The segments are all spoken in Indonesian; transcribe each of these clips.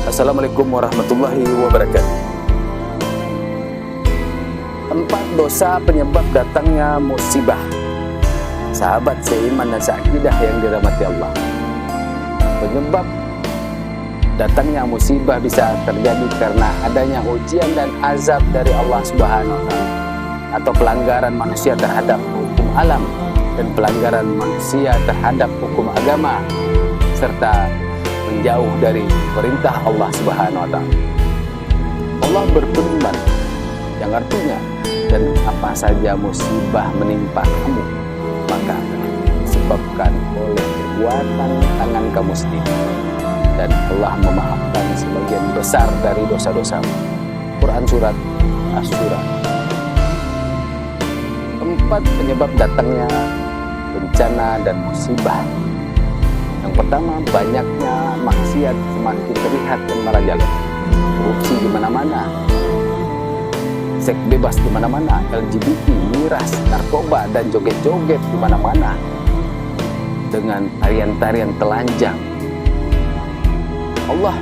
Assalamualaikum warahmatullahi wabarakatuh. 4 dosa penyebab datangnya musibah. Sahabat seiman dan seakidah yang dirahmati Allah, penyebab datangnya musibah bisa terjadi karena adanya ujian dan azab dari Allah Subhanahu wa Ta'ala, atau pelanggaran manusia terhadap hukum alam dan pelanggaran manusia terhadap hukum agama, serta menjauh dari perintah Allah Subhanahu wa Ta'ala. Allah berfirman yang artinya, dan apa saja musibah menimpa kamu, maka disebabkan oleh perbuatan tangan kamu sendiri, dan Allah memaafkan sebagian besar dari dosa-dosamu. Quran Surat Asy-Syura. 4 penyebab datangnya bencana dan musibah. Yang pertama, banyaknya maksiat semakin terlihat dan merajalela. Korupsi di mana-mana, seks bebas di mana-mana, LGBT, miras, narkoba, dan joget-joget di mana-mana dengan tarian-tarian telanjang. Allah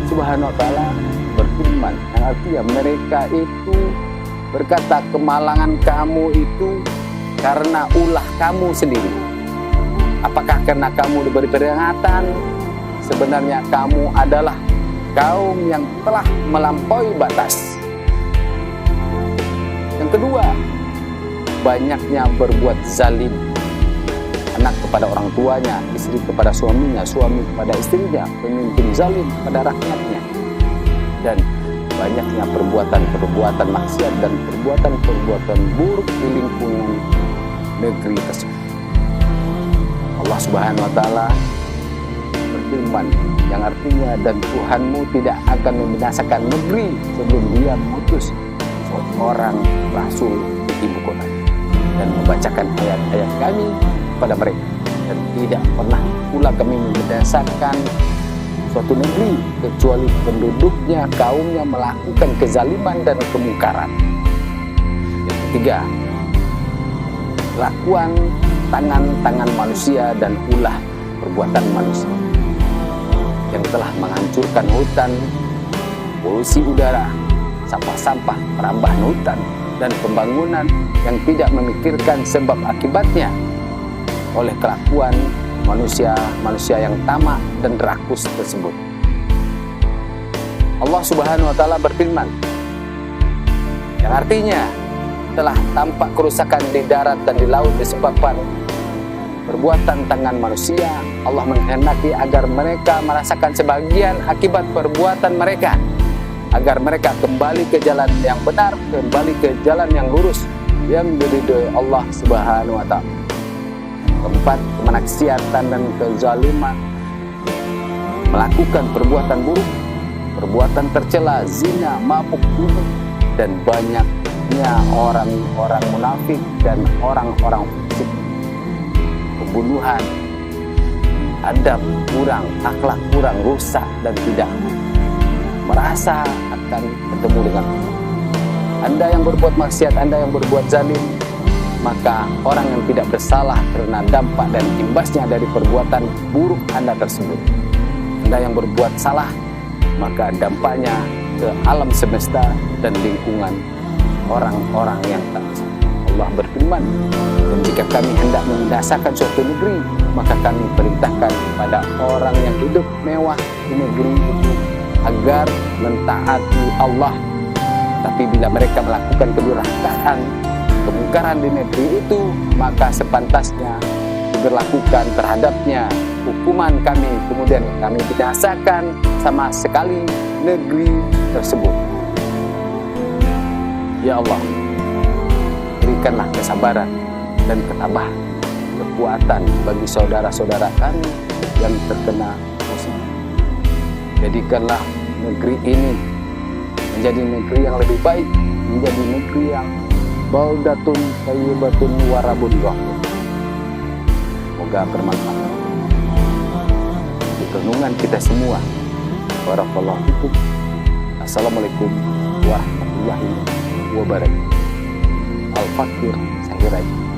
Subhanahu wa Ta'ala berfirman yang artinya mereka itu berkata, kemalangan kamu itu karena ulah kamu sendiri. Apakah karena kamu diberi peringatan? Sebenarnya kamu adalah kaum yang telah melampaui batas. Yang kedua, banyaknya berbuat zalim. Anak kepada orang tuanya, istri kepada suaminya, suami kepada istrinya, pemimpin zalim pada rakyatnya. Dan banyaknya perbuatan-perbuatan maksiat dan perbuatan-perbuatan buruk di lingkungan negeri tersebut. Allah Subhanahu wa Ta'ala berfirman yang artinya, dan Tuhanmu tidak akan membinasakan negeri sebelum dia mengutus seorang rasul di ibu kota dan membacakan ayat-ayat kami kepada mereka, dan tidak pernah pula kami membinasakan suatu negeri kecuali penduduknya, kaumnya melakukan kezaliman dan kemungkaran. Yang ketiga, lakuan tangan-tangan manusia dan ulah perbuatan manusia yang telah menghancurkan hutan, polusi udara, sampah-sampah merambat hutan, dan pembangunan yang tidak memikirkan sebab akibatnya oleh kelakuan manusia yang tamak dan rakus tersebut. Allah Subhanahu wa Ta'ala berfirman yang artinya, telah tampak kerusakan di darat dan di laut disebabkan perbuatan tangan manusia. Allah menghendaki agar mereka merasakan sebagian akibat perbuatan mereka, agar mereka kembali ke jalan yang benar, kembali ke jalan yang lurus, yang diridhoi Allah Subhanahu wa Ta'ala. Keempat, kemaksiatan dan kezaliman, melakukan perbuatan buruk, perbuatan tercela, zina, mabuk, bunuh, dan banyaknya orang-orang munafik dan orang-orang fasik, pembunuhan, adab kurang, akhlak kurang, rusak, dan tidak merasa akan bertemu dengan Allah. Anda yang berbuat maksiat, Anda yang berbuat zalim, maka orang yang tidak bersalah karena dampak dan imbasnya dari perbuatan buruk Anda tersebut. Anda yang berbuat salah, maka dampaknya ke alam semesta dan lingkungan orang-orang yang tak bersalah. Allah berfirman, dan jika kami hendak membinasakan suatu negeri, maka kami perintahkan pada orang yang hidup mewah di negeri itu agar mentaati Allah. Tapi bila mereka melakukan kedurhakaan, kemungkaran di negeri itu, maka sepantasnya diberlakukan terhadapnya hukuman kami, kemudian kami binasakan sama sekali negeri tersebut. Ya Allah, berikanlah kesabaran dan ketabahan, kekuatan bagi saudara-saudara kami yang terkena musibah. Jadikanlah negeri ini menjadi negeri yang lebih baik, menjadi negeri yang baldatun thayyibatun warabun ghafur. Semoga bermanfaat di renungan kita semua. Barakallahu fikum. Assalamualaikum warahmatullahi wabarakatuh. Al-Fakir Sahiraji.